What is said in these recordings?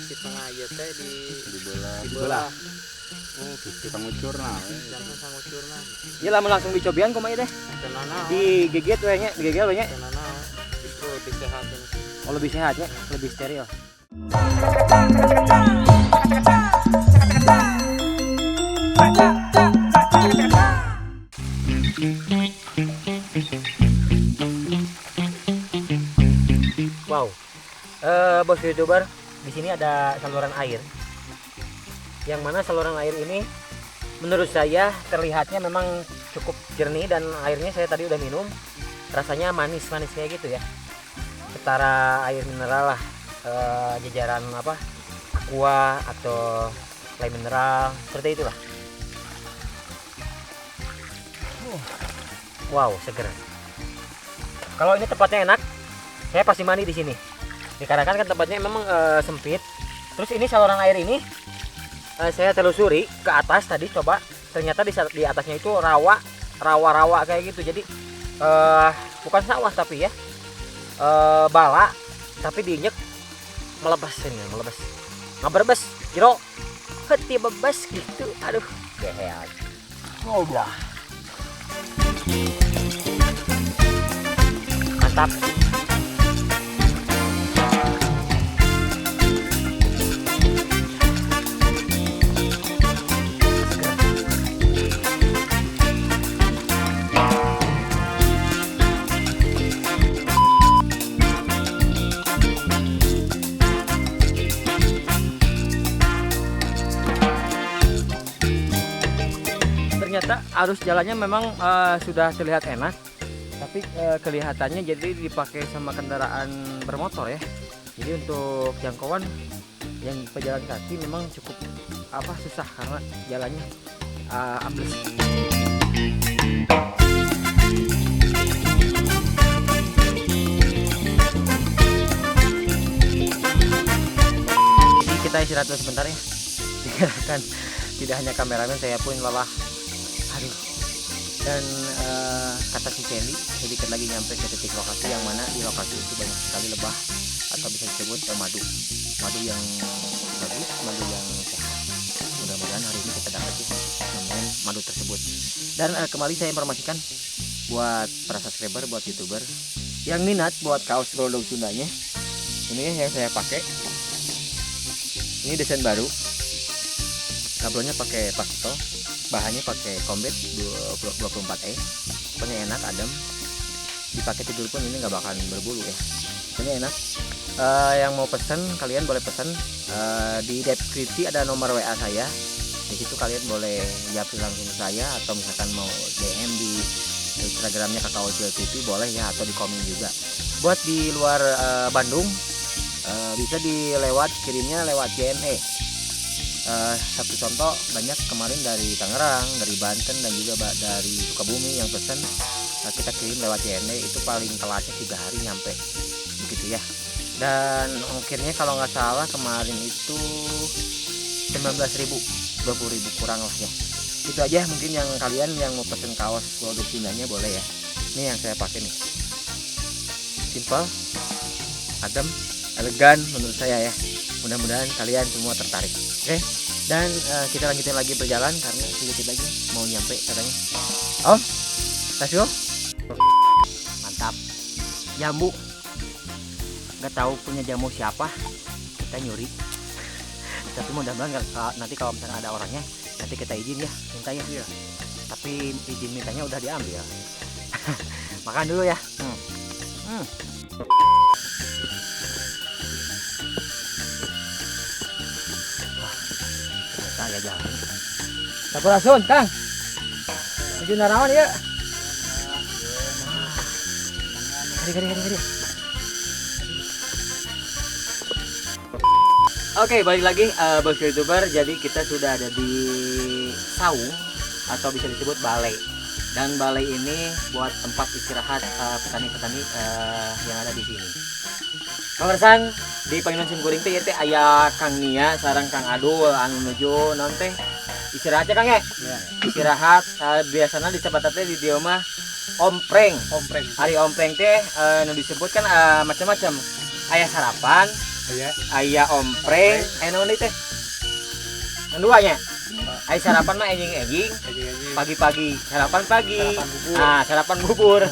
di tengah aja teh dibelah. Oh, kita ngucurna. jangan sangucurna. Ieu lamun langsung dicobian kumaha teh? Tenana. Digigit we nya, digigel we nya. Tenana. Itu lebih sehat. Oh, lebih sehat ya, lebih steril. Wow, bos YouTuber, di sini ada saluran air. Yang mana saluran air ini, menurut saya terlihatnya memang cukup jernih dan airnya saya tadi udah minum, rasanya manis-manis kayak gitu ya. Setara air mineral lah, jajaran apa, aqua atau lain mineral seperti itulah. Wow, seger. Kalau ini tempatnya enak, saya pasti mandi di sini. Dikarenakan kan tempatnya memang sempit. Terus ini saluran air ini saya telusuri ke atas tadi, coba ternyata di atasnya itu rawa kayak gitu. Jadi bukan sawah tapi ya bala, tapi diinjek melebas ini, melebas. Ngaberbes, jero. Heti bebas gitu. Aduh, gehean. Ngobrol. Mantap. Ternyata arus jalannya memang sudah terlihat enak, tapi kelihatannya jadi dipakai sama kendaraan bermotor ya. Jadi untuk jangkauan yang pejalan kaki memang cukup susah karena jalannya ambles. Jadi kita istirahat dulu sebentar ya. Dikirakan tidak hanya kameramen, saya pun lelah. Aduh. Dan kata si Sandy, sedikit lagi nyampe ke titik lokasi yang mana di lokasi itu banyak sekali lebah atau bisa disebut madu yang bagus, madu yang sehat. Mudah-mudahan hari ini kita dapat nemuin madu tersebut. Dan kembali saya informasikan buat para subscriber, buat YouTuber yang minat buat kaos Brodog Sundanya, ini yang saya pakai. Ini desain baru, kabelnya pakai Pasto, bahannya pakai Combat 24E. Pokoknya enak, adem, dipakai tidur pun ini nggak bakalan berbulu ya. Ini enak. Yang mau pesen kalian boleh pesen, di deskripsi ada nomor WA saya. Di situ kalian boleh japri langsung ke saya, atau misalkan mau DM di Instagramnya Kakao TV boleh ya, atau di komen juga. Buat di luar Bandung bisa dilewat kirimnya lewat JNE. Satu contoh, banyak kemarin dari Tangerang, dari Banten, dan juga dari Sukabumi yang pesen kita kirim lewat JNE. Itu paling telatnya 3 hari nyampe begitu ya. Dan ongkirnya kalau nggak salah kemarin itu 19.000, 20.000 kurang lah ya. Itu aja mungkin yang kalian yang mau pesen kaos produk Sundanya boleh ya. Ini yang saya pakai nih, simple, adem, elegan menurut saya ya. Mudah-mudahan kalian semua tertarik. Oke, dan kita lanjutin lagi berjalan karena sedikit lagi mau nyampe katanya. Om, let's go. Mantap. Jambu. Nggak tahu punya jamu siapa, kita nyuri. Tapi mudah-mudahan nanti kalau misalnya ada orangnya, nanti kita izin ya, minta ya. Iya. Tapi izin mintanya udah diambil. Makan dulu ya. Saya jalan. Sampurasun, Kang. Menuju narawan ya. Kari. Oke, balik lagi bos YouTuber. Jadi kita sudah ada di saung atau bisa disebut balai. Dan balai ini buat tempat istirahat petani-petani yang ada di sini. Kawarsan di Panginoon Simkuring teh teh aya Kang Nia sareng Kang Adul anu nuju naon teh istirahatnya Kang ya. Istirahat biasanya disebut teh di dieu mah ompreng. Hari ompreng teh nu disebut kan macam-macam. Aya sarapan, Iya. Aya ompreng, aya naon deui teh? Yang duanya. Aya sarapan mah enjing-enjing. Pagi-pagi, sarapan pagi. Sarapan bubur.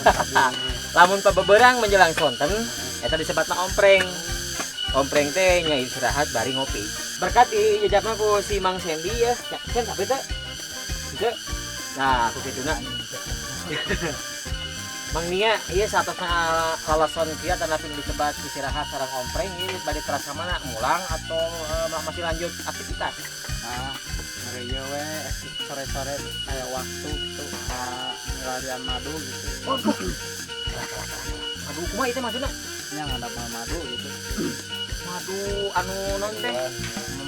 Lamun pabeberang menjelang sonten, eta disebatna ompreng. Ompreng teh nya istirahat bari ngopi. Berkat dijajabna ku si Mang Sendi ya. Kan sampai teh. Teu. Nah, ku kituna. Mang Nia, iya satosna lalason kieu tanapin disebat istirahat sareng ompreng ieu bade terasa mana mulang atau masih lanjut aktivitas? Ngerieu we sore-sore aya waktu gitu ngelarian madu gitu. Madu kumaha itu maksudna? Nya ngadap madu gitu. Madu anu naon teh?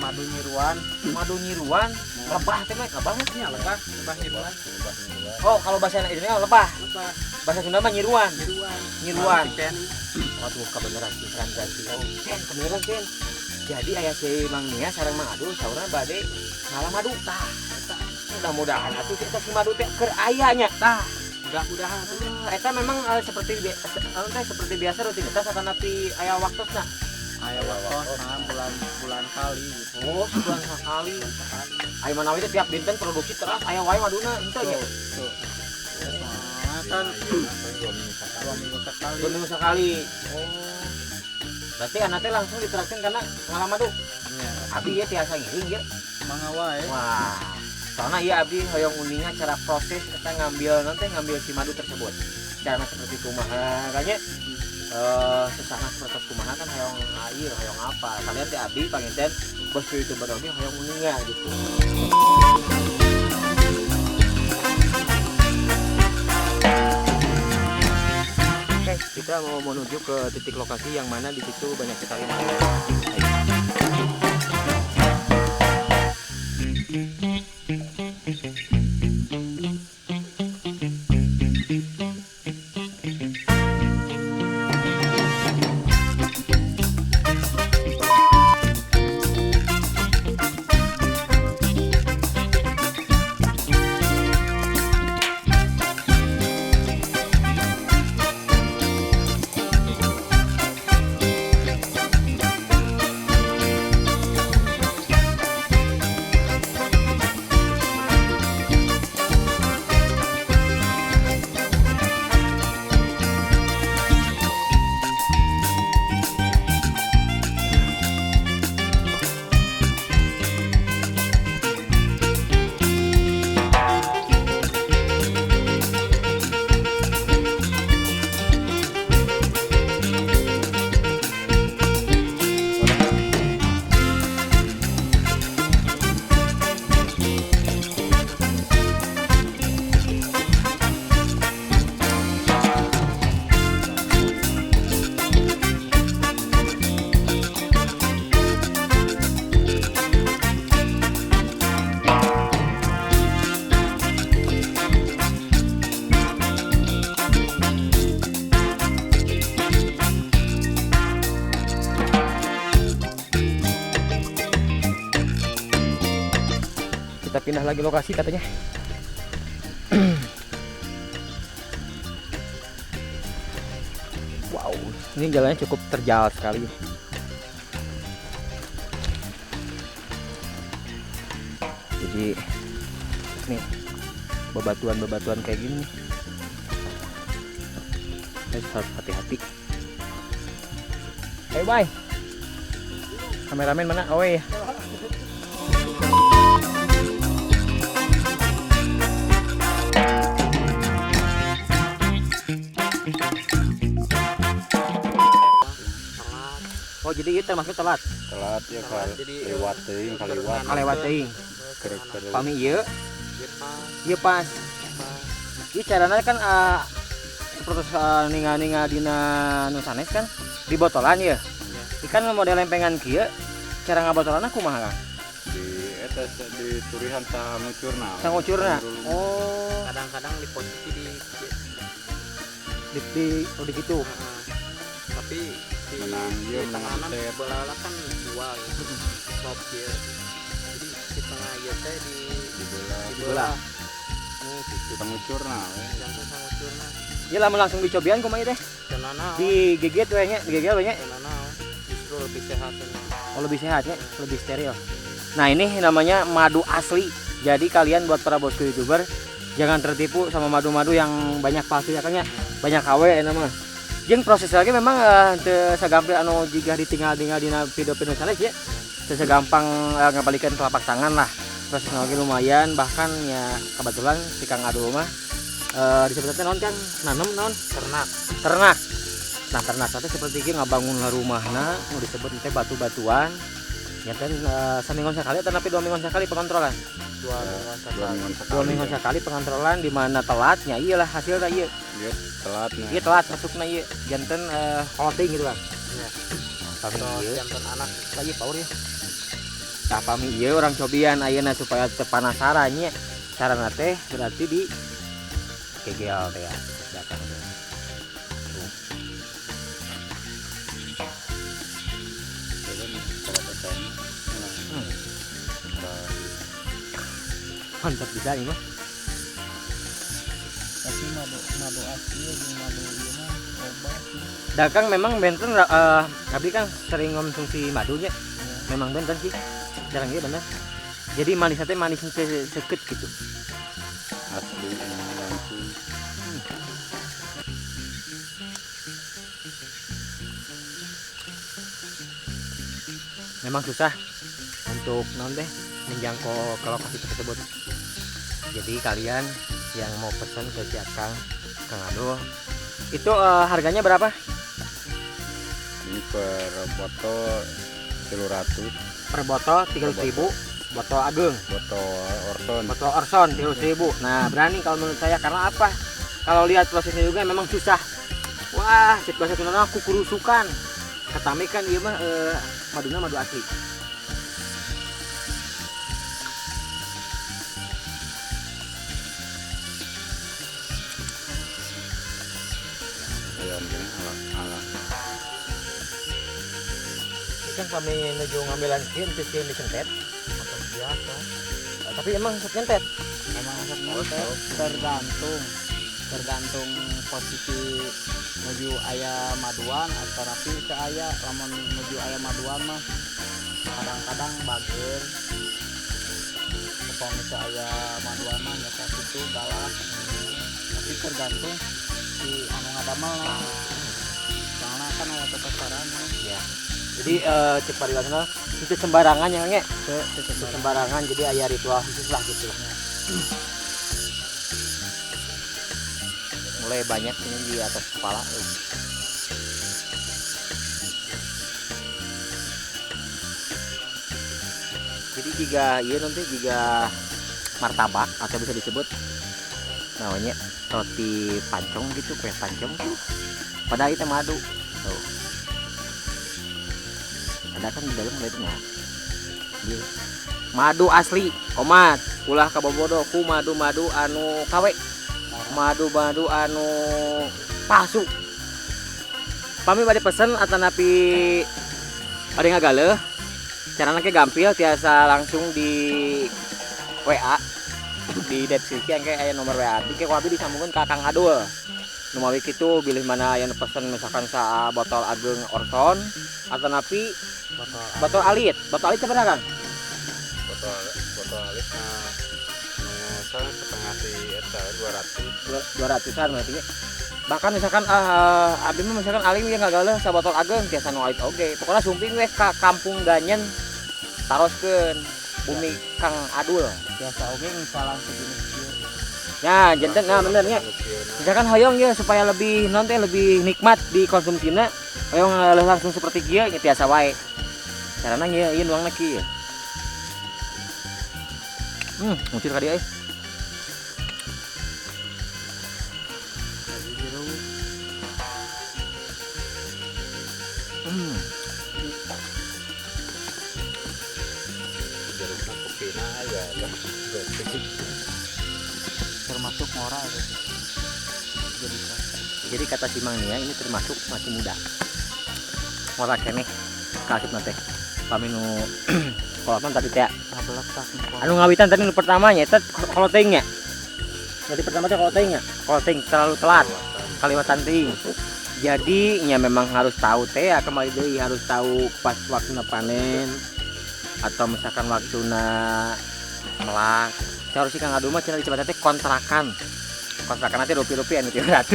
Madu nyiruan. Madu nyiruan. Lebah teh mah, lebah nya lebah. Lebah nyiruan. Oh, kalau bahasa Indonesia lebah. Lebah Bahasa Sunda mah nyiruan. Nyiruan. Ken. Waduh, kebenaran pisan berarti. Oh, Ken, kebenaran Ken. Jadi aya si Mang Nia sareng Mang Adu saurna bade ngalah madu tah. Mudah-mudahan atuh kita si madu teh keur aya nya tah. Mudah-mudahan Eta memang seperti seperti biasa rutinitas atau napi aya waktuna. aya waktu bulan kali gitu. Oh, sebulan sekali. Aya manawi teh tiap dinten produksi teras aya wae maduna henteu nya. Tuh. Kan 2 minggu sekali. Oh. Berarti anak teh langsung diterapkan karena ngalah madu. Iya. Abi ya tiasa ngiring ya. Mangga wae. Wah. Soalnya iya abdi hoyong uninya cara proses kita ngambil si madu tersebut. Cara seperti kumaha kayaknya sesana proses kumaha kan hoyong ieu hoyong apa. Kalian teh abdi panginten bos YouTuber oge hoyong uninya gitu. Oke, kita mau menuju ke titik lokasi yang mana di situ banyak sekali madu. Kita pindah lagi lokasi katanya. Wow, ini jalannya cukup terjal sekali. Jadi nih bebatuan kayak gini. Harus hati-hati. Hey bye. Kameramen mana? Oh iya. Oh jadi itu termasuk telat. Telat ya kalau lewat teuing kaliwat. Kalewat teuing. Keur Pami ieu. Ieu pas. Ieu carana kan proses ninga dina nu sanes kan di botolan ya. Ikan model lempengan kieu cara ngabotolanna kumaha Kang? Di eta di turihan sangucurna. Sangucurna. Oh, Kadang-kadang di posisi di gitu. Tapi di Menang ieu menang tanganan set. bola kan dua gitu. Stop dia. Jadi di tengah ieu teh di Bola. Oh, gitu sangucurna we. jantung sama curna. Ieu lamun langsung dicobian kumaha teh? Cenana Digeget we nya, digegel we nya. cenana justru lebih sehat ini. Oh, lebih sehat ya, lebih steril. Nah ini namanya madu asli. Jadi kalian buat para bosku youtuber jangan tertipu sama madu-madu yang banyak palsu ya kan ya, banyak KW enak mah. Jeung proses lagi memang teu sagampil anu jika ditinggal-tinggal dina video-video saleh ya. Teu segampang ngabalikan telapak tangan lah. Proses lagi lumayan, bahkan ya kebetulan si Kang Adul mah disebutnya non kan nanem non ternak. Nah ternak teh seperti itu ngabangun rumahna nu disebut teh batu-batuan. Ya kan seminggu sekali atau tapi 2 minggu sekali pengontrolan. 2 minggu sekali pengontrolan di mana telatnya iyalah hasilnya iya. Iya, telatnya. Iya telat masuknya iya. Janten clothing gitu kan. Iya. Pami ieu Jantan anak. lagi power ya. Tah pami ieu orang cobian ayeuna supaya teu panasaran nya. Carana teh berarti di kegel teh ya. Datang teh. Mantap bisa ini mah. Tapi madu asli jeung madu ieu mah obat. Dakang memang benten abdi kan sering konsumsi madunya. Memang benten sih. Jarang ya bener. Jadi manisnya teh manis seket gitu. Asli langsung. Memang susah untuk non deh menjangkau ke lokasi tersebut. Jadi kalian yang mau pesan ke si Kang Adul itu harganya berapa? Ini per botol 300. Per botol 300.000, botol ageng, botol Orson 300.000. Nah berani kalau menurut saya karena apa? Kalau lihat prosesnya juga memang susah. Wah, cek bahasa Sunda aku kurusukan. Katame kan ieu mah maduna madu asli. ayam gini ala. Kan kami menuju ngambilan skin dicentet atau biasa. Tapi emang sok nyentet. Emang tergantung posisi menuju aya maduan atau rapi ke aya lamun menuju aya maduan mah kadang-kadang bager pokoknya ke aya maduan mah nggak kayak gitu galak tapi tergantung si anu ngadamel soalnya kan aya kepasaran Ya. Jadi cek parilasna itu sembarangan ya nge. Itu sembarangan jadi aya ritual khusus lah gitu. Mulai banyak ini di atas kepala. Jadi jika martabak atau bisa disebut namanya roti pancong gitu, kue pancong tuh. Padahal itu madu. Tuh. Ada kan di dalam lihatnya. Madu asli, komat. Ulah kabobodo ku madu-madu anu kawe. Madu-madu anu palsu. Pami bade pesen atanapi bade ngagaleuh. Carana ke gampil tiasa langsung di WA di deskripsi engke aya nomor WA. Di ku abi disambungkeun ka Kang Adul. Nu mawi kitu bilih mana aya pesen misalkan sa botol ageng Orson atanapi botol alit. Botol alit sabaraha Kang? botol alit misalnya setengah si eta 200-an berarti ya. Bahkan misalkan abdi mah misalkan alim ya ngagaleuh sa botol ageng tiasa nu alit oge. Pokona sumping we ka Kampung Ganyen taroskeun bumi Kang Adul. biasa oge misalnya sejenis kieu. Ya, janten nah bener nya. Misalkan hoyong ya supaya lebih non teh lebih nikmat dikonsumsina, hoyong langsung seperti kieu nya tiasa wae. Carana nya ieu nuangna kieu. Muncul ka dieu euy. Jerukna kupina aya termasuk ngora itu. Jadi kata si Mang Nia ini termasuk masih muda. Ngora keneh kasih nanti. Paminu kalau tadi teh anu ngawitan tadi nu pertama nya eta clothing nya. Jadi pertama teh clothing nya. Clothing terlalu telat. Kaliwatan ting. Jadi ya memang harus tahu teh ya kembali deui harus tahu pas waktu panen atau misalkan waktu melak. Saya harus Kang Adu mah cenah dicoba teh kontrakan nanti rupiah-rupiah anu 300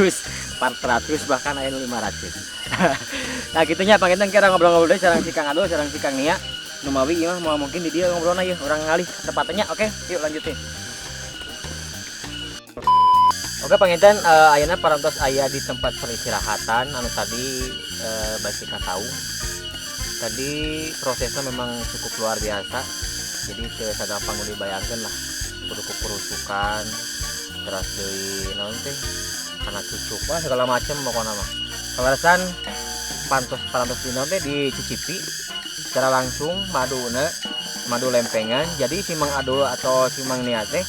400 bahkan aya nu 500. Nah gitunya pangitan kira ngobrol-ngobrol deui sareng si Kang Adu sareng si Kang Nia nu mawi ieu mah mau mungkin di dia ngobrolna ieu urang ngalih tepatnya. Oke yuk lanjutin. Oke panginten ayeuna parantos aya di tempat peristirahatan anu tadi basi tahu. Tadi prosesnya memang cukup luar biasa. Jadi teu sagampang nu dibayangkeun lah. Kudu kerusukan terus deui naon teh kana cucuk wah segala macam pokona mah. Kawarasan parantos dina teh dicicipi secara langsung madu lempengan. Jadi si Mang Ado atau si Mang Nia teh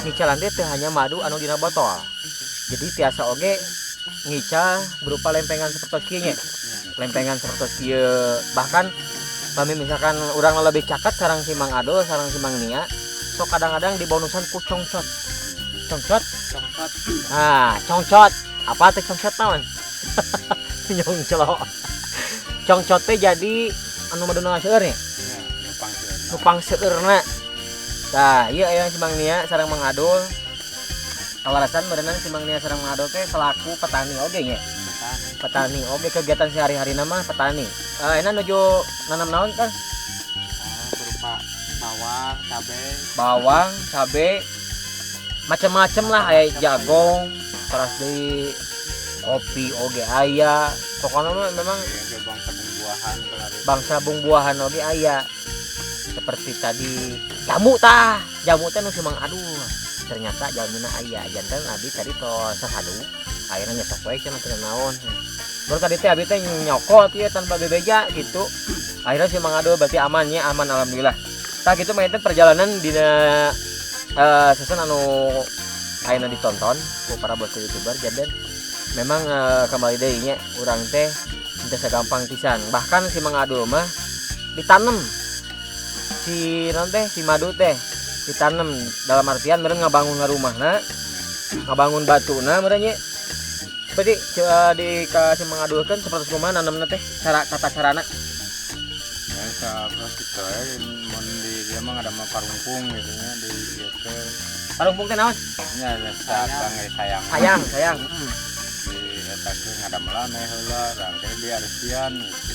ngicalan teh hanya madu anu dina botol. Jadi tiasa oge ngical berupa lempengan seperti kieu nya. Lempengan seperti kieu. Bahkan kami misalkan urang lebih caket sareng si Mang Ado sareng si Mang Nia sok kadang-kadang dibonusan ku congcot. Congcot. Nah, congcot. Apa teh congcot naon? Nyongclo. Congcot teh jadi anu maduna seueur nya. Nupang seueurna. Nah, ieu aya si Mang Nia sareng Mang Ado. Kawarasan berenang si Mang Nia sareng Mang Ado teh selaku petani oge nya. Petani oge kegiatan sehari-harina mah petani. Enak nuju nanam naon kan? Berupa bawang, cabe, macam-macam lah aya jagong, terus di kopi oge aya. Pokoknya memang bangsa bumbuahan oge aya. Seperti tadi jamu teh nu Mang aduh. Ternyata jamuna aya janten abi tadi to sasadu. Akhirnya nyesok wae cenah teu naon. Baru tadi teh abi teh nyokot ieu tanpa bebeja gitu. Akhirnya si Mang Ado berarti aman alhamdulillah. Tah gitu mah perjalanan dina season anu ayeuna ditonton ku para bos YouTuber jadi memang kembali deui nya urang teh teu sagampang pisan. Bahkan si Mang Ado mah ditanam si naon teh si madu teh ditanam dalam artian meureun ngabangun rumahna, ngabangun batuna meureun nya. Berarti di ka si Mang Ado kan seperti kumaha nanamna teh cara tata carana. Ya kita mun di dia mah ada parungpung gitu nya di ieu teh. Parungpung teh naon? Nya sayang. Sayang. Di eta teh ngadamelan heula rang teh diaresian gitu.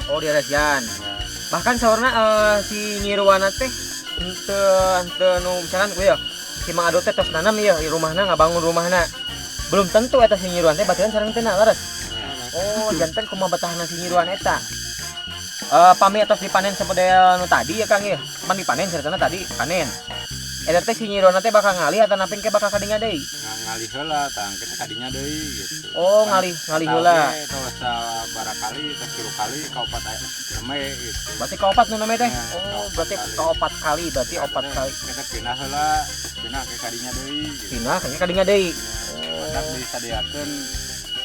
Oh diaresian. Ya. Bahkan saurna si Nyiruana teh henteu nu misalkan ku ya si Mang Ado teh tos nanam ieu di rumahna ngabangun rumahna. Belum tentu eta si Nyiruan teh baturan sareng teh leres. Oh janten kumaha betahna si Nyiruan eta. Pami atas dipanen sepedel nu tadi ya Kang ya. Pan dipanen ceritana tadi panen. Eta teh si Nyiruan teh bakal ngalih atau napin ke bakal kadinya deui? Ngalih heula tang kita kadinya deui gitu. Oh ngalih heula. Terus barakali terus 3 kali kaopat neme gitu. Berarti kaopat nu neme teh? Oh berarti kaopat kali berarti opat kali. Kita pindah heula, pindah ke kadinya deui gitu. Pindah ke kadinya deui. Badak disadiakeun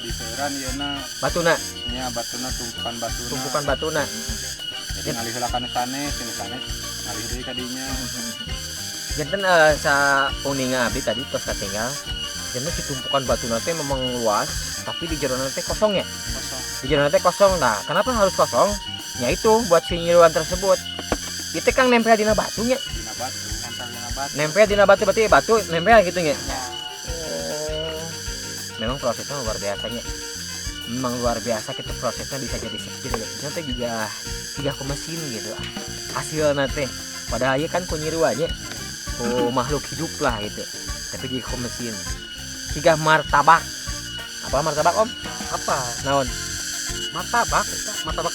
di seueuran ieuna batuna. Nya batuna tumpukan batuna. Jadi ngalih heula kana sanes, ngalih deui kadinya. Janten sa uninga abdi tadi tos katinggal. Janten si tumpukan batuna teh memang luas, tapi di jerona teh kosong ya. Di jerona teh kosong. Nah, kenapa harus kosong? Ya itu buat si Nyiruan tersebut. Itu Kang nempel dina batunya. Nempel dina batu berarti batu nempel gitu nya. Oh. Memang prosesnya luar biasanya. Memang luar biasa gitu prosesnya bisa jadi nanti juga mesin gitu hasilnya teh padahal ya kan ku Nyiruanya ku makhluk hidup lah gitu tapi jadi ku mesin siga martabak apa martabak Om? Apa? Naon? Martabak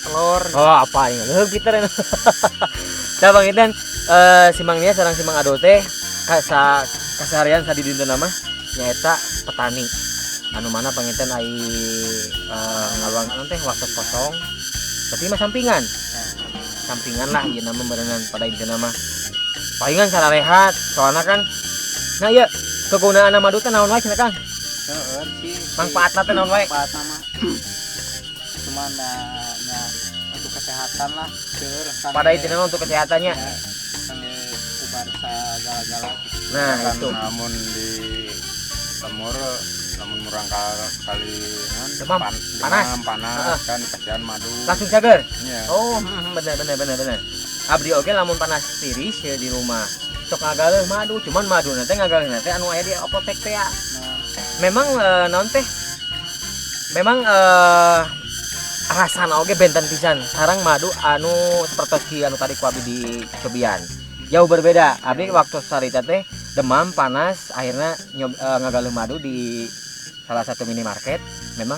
telur. Oh apa ini? Leuh kita rena. Nah Bang Intan si Mang Nia sareng si Mang Ado teh kaseharian sa di dinten mah nyaeta petani. Anu mana panginten ai ngaluangkeun teh waktu kosong berarti mah sampingan lah ieu nama berenang pada intina mah palingan cara rehat soalnya kan nah iya kegunaan madu teh naon wae cenah Kang? Seueur sih Manfaatna teh naon wae? Manfaatna mah cuma nya untuk kesehatan lah seueur pada intina mah untuk kesehatannya kan ubar sagala-gala nah kan itu namun di lemur kurang kali Demam, panas. panas kan kasihan madu langsung cager. ya. Oh, bener. Abdi oke lamun panas tiris ya di rumah. Sok ngagaleun madu, cuman madu nanti ngagaleun nanti anu aya di apotek teh ya. Memang naon teh? Memang rasana oge benten pisan. Sareng madu anu seperti anu tadi ku abdi di cobian. Jauh berbeda. Abdi waktu sarita teh demam, panas, akhirnya ngagaleun madu di salah satu minimarket. Memang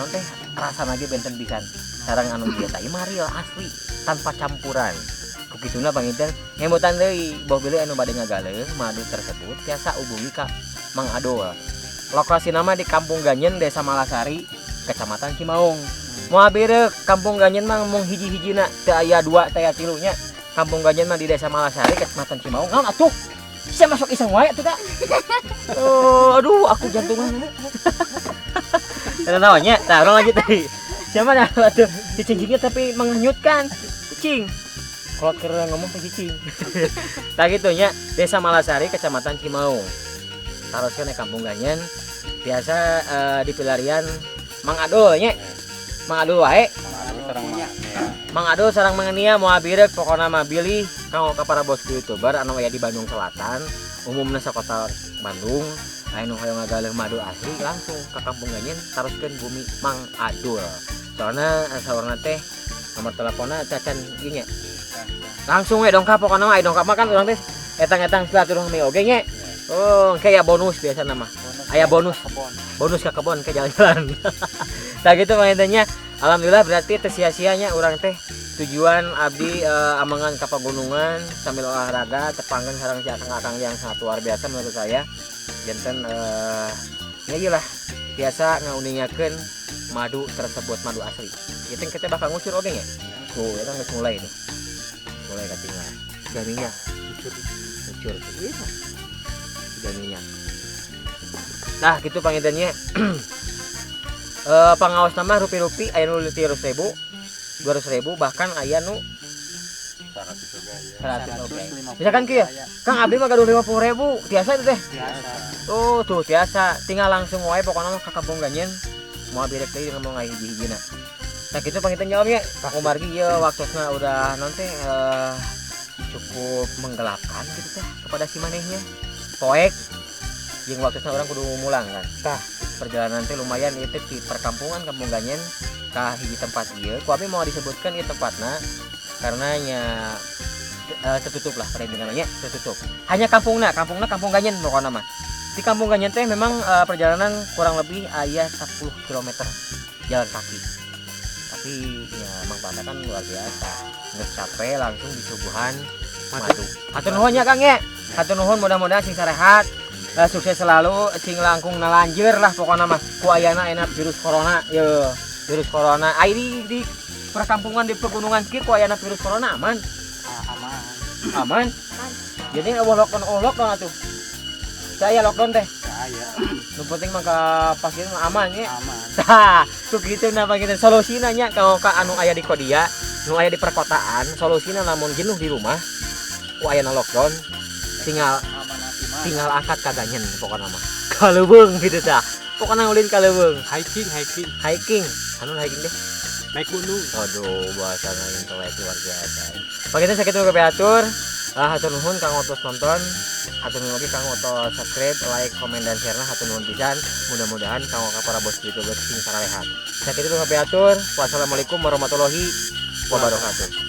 naon teh rasana ge benten pisan. Sareng anu biasa ieu mah real asli tanpa campuran. Begituna panginten ngemutan deui boh bilih anu bade ngagaleun madu tersebut tiasa hubungi ka Mang Adol. Lokasi nama di Kampung Ganyen, Desa Malasari, Kecamatan Cimaung. Moal bireu Kampung Ganyen mah mung hiji-hijina, teu aya 2 teu aya 3 nya. Kampung Ganyen mah di Desa Malasari, Kecamatan Cimaung. Naon atuh? Bisa masuk iseng wae atuh Kak. Oh, aduh aku jantungan. Ada namanya? Tah, urang lanjut tadi. Siapa dah atuh? Cicing-cicingnya tapi menghanyutkan. Cicing. Kalau kira ngomong teh cicing. Tah gitu nya, Desa Malasari, Kecamatan Cimaung. Taroskeun Kampung Ganyen. Biasa di pelarian Mang Adol nya. Mang Adol wae. Mang Adol sareng mangenia moal birek pokona mah bilih kanggo ka para bosku YouTuber anu aya di Bandung Selatan, umumna sakota Bandung. Anu hoyong ngagaleun madu asli langsung ke Kampung Ganyen taroskeun bumi Mang Adol. Soalna saurna teh nomor teleponnya cacan ieu nya. Langsung we dongkap pokona mah dongkap mah kan urang teh etang-etang silaturahmi oge nya. Oh, kayak bonus biasa nama. Aya bonus. Bonus ke kebon ke jalan-jalan. Nah gitu mainnya. Alhamdulillah berarti teu sia-sianya urang teh tujuan abdi amangan ka pagunungan sambil olahraga tepangkeun sareng si akang-akang yang sangat luar biasa menurut saya. Janten ya lah biasa ngauningakeun madu tersebut madu asli. Ieu teh kita bakal ngucur oge nya. Tuh, eta geus mulai nih. Mulai katingal. Sudah minyak. Ngucur. Bisa. Sudah minyak. Nah, gitu pangintennya. Pangaos nama rupi-rupi aya nu 300.000, 200.000 bahkan aya nu 100 oke. Misalkan kieu, Kang abdi mah gaduh 50.000, tiasa itu teh. Biasa. Oh, tuh tiasa. Tinggal langsung wae pokona ka Kampung Ganyen. Moal birek deui ngomong hiji-hijina. Nah, kitu panginten jawab ya. Pak Umargi ieu waktuna udah nanti cukup menggelapkan gitu teh kepada si manehnya. Poek jeung waktuna orang kudu mulang kan. Tah, perjalanan teh lumayan itu di perkampungan Kampung Ganyen ka hiji tempat ieu. Ku abi mau disebutkan ieu tempatna karena nya tertutup lah pada namanya tertutup. Hanya kampungna Kampung Ganyen pokokna mah. Di Kampung Ganyen teh memang perjalanan kurang lebih aya 10 km jalan kaki. Tapi ya Mang Panda kan luar biasa. Geus capek langsung disuguhan madu. Hatur nuhun nya Kang ya. Hatur nuhun mudah-mudahan sing sarehat. Sukses selalu sing langkung nalanjeur lah pokoknya mah ku ayana enak virus corona ya virus corona di perkampungan di pegunungan kieu ku ayana virus corona aman aman jadi eueuh lockdown atuh saya lockdown teh Saya nu penting mah ka pasien mah aman nya aman. tah tuh kitu na kita solusina nya kalau ka anu aya di Kodia nu aya di perkotaan solusina lamun jenuh di rumah ku ayana lockdown tinggal akad ka Ganyen pokoknya mah kaleuweung gitu tah pokoknya ulin kaleuweung hiking anu hiking deh naik gunung. aduh bahasana intelek luar biasa pagitu sakitu kepeatur hatur nuhun kang otos nonton hatur nuhun lagi kang otos subscribe like komen dan share hatur nuhun pisan mudah-mudahan kang ka para bos YouTuber sing sarehat sakitu kepeatur wassalamualaikum warahmatullahi wabarakatuh.